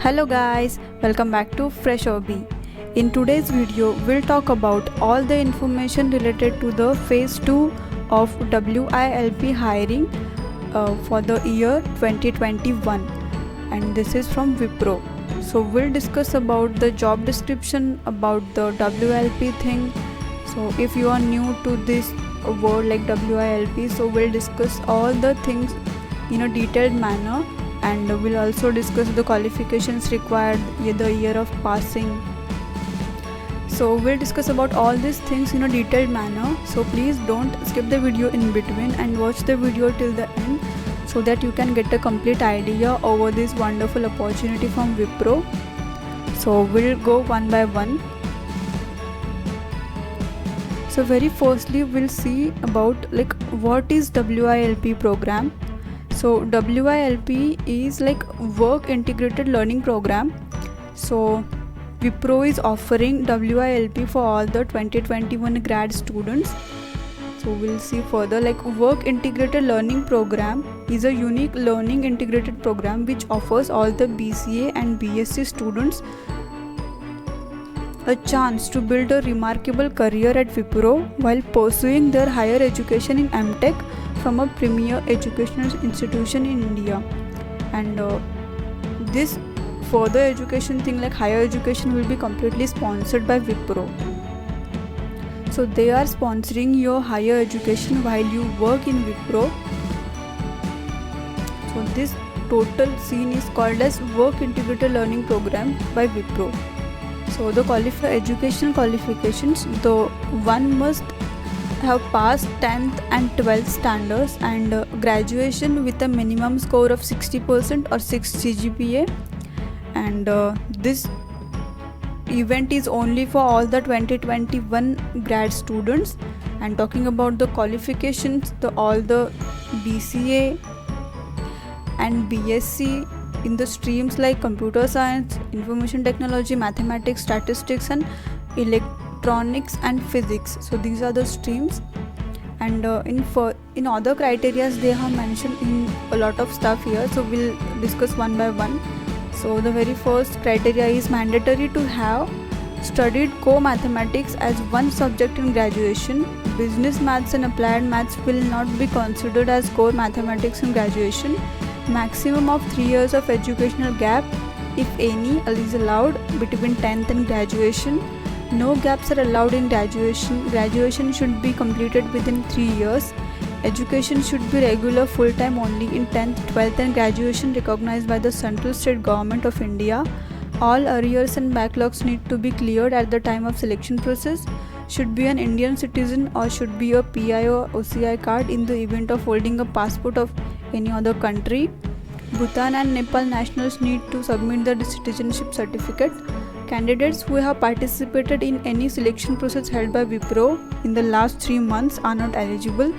Hello guys, welcome back to Fresh Hobby. In today's video, we'll talk about all the information related to the phase 2 of WILP hiring for the year 2021, and this is from Wipro. So we'll discuss about the job description, about the WILP thing. So if you are new to this word like WILP, so we'll discuss all the things in a detailed manner, and we'll also discuss the qualifications required, the year of passing. So we'll discuss about all these things in a detailed manner, so please don't skip the video in between and watch the video till the end so that you can get a complete idea over this wonderful opportunity from Wipro. So we'll go one by one. So very firstly we'll see about like what is WILP program. So WILP is like work integrated learning program. So Wipro is offering WILP for all the 2021 grad students. So we'll see further, like work integrated learning program is a unique learning integrated program which offers all the BCA and BSc students a chance to build a remarkable career at Wipro while pursuing their higher education in MTech from a premier educational institution in India. And this further education thing like higher education will be completely sponsored by Wipro. So they are sponsoring your higher education while you work in Wipro. So this total scene is called as work integrated learning program by Wipro. So the educational qualifications, the one must have passed 10th and 12th standards and graduation with a minimum score of 60% or 6 CGPA, and this event is only for all the 2021 grad students. And talking about the qualifications, all the BCA and BSc in the streams like computer science, information technology, mathematics, statistics and electronics and physics. So these are the streams, and in other criteria they have mentioned in a lot of stuff here, so we'll discuss one by one. So the very first criteria is mandatory to have studied core mathematics as one subject in graduation. Business maths and applied maths will not be considered as core mathematics in graduation. Maximum of 3 years of educational gap, if any, is allowed between 10th and graduation. No gaps are allowed in graduation. Graduation should be completed within 3 years. Education should be regular full-time only in 10th, 12th and graduation recognized by the Central State Government of India. All arrears and backlogs need to be cleared at the time of selection process. Should be an Indian citizen or should be a PI or OCI card in the event of holding a passport of any other country. Bhutan and Nepal nationals need to submit the citizenship certificate. Candidates who have participated in any selection process held by Wipro in the last 3 months are not eligible.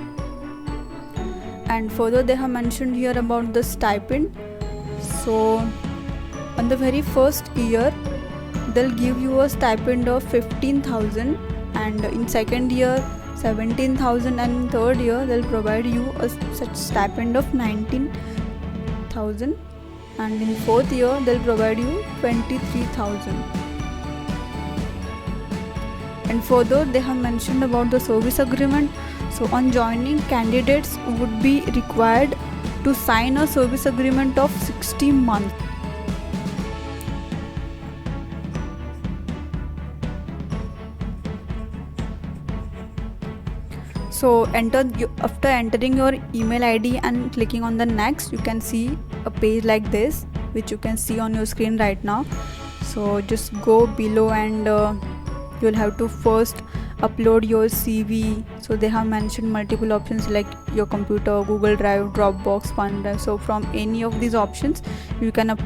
And further they have mentioned here about the stipend. So on the very first year they'll give you a stipend of 15,000, and in second year 17,000, and in third year they'll provide you a such stipend of 19,000, and in fourth year they'll provide you 23,000. And further they have mentioned about the service agreement. So on joining, candidates would be required to sign a service agreement of 60 months. So after entering your email ID and clicking on the next, you can see a page like this, which you can see on your screen right now. So just go below and you'll have to first upload your CV. So they have mentioned multiple options like your computer, Google Drive, Dropbox, OneDrive. So from any of these options you can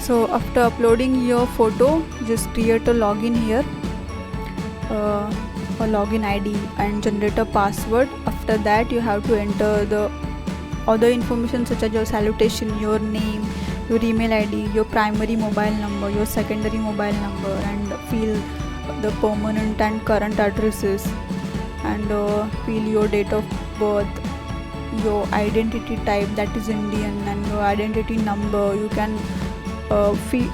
so after uploading your photo, just create a login here, a login ID, and generate a password. After that you have to enter the other information such as your salutation, your name, your email ID, your primary mobile number, your secondary mobile number, and fill the permanent and current addresses, and fill your date of birth, your identity type, that is Indian, and your identity number. You can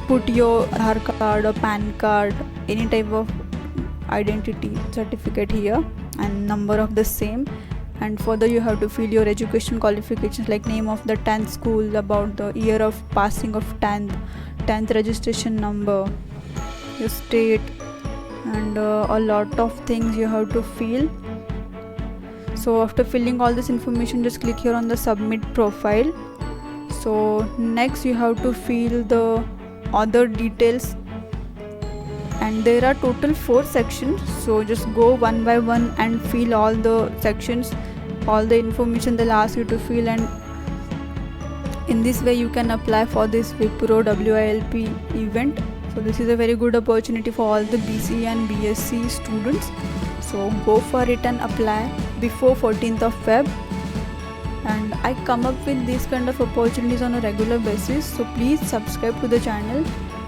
put your Aadhaar card or PAN card, any type of identity certificate here, and number of the same. And further you have to fill your education qualifications, like name of the 10th school, about the year of passing of 10th registration number, your state, and a lot of things you have to fill. So after filling all this information, just click here on the submit profile. So next you have to fill the other details, and there are total 4 sections. So just go one by one and fill all the sections, all the information they'll ask you to fill, and in this way you can apply for this Wipro WILP event. So this is a very good opportunity for all the BCE and BSc students. So go for it and apply before 14th of Feb. And I come up with these kind of opportunities on a regular basis, so please subscribe to the channel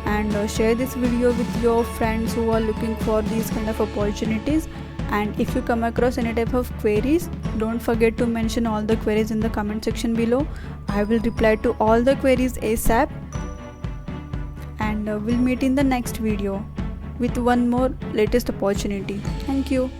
and share this video with your friends who are looking for these kind of opportunities. And if you come across any type of queries, don't forget to mention all the queries in the comment section below. I will reply to all the queries ASAP, and we'll meet in the next video with one more latest opportunity. Thank you.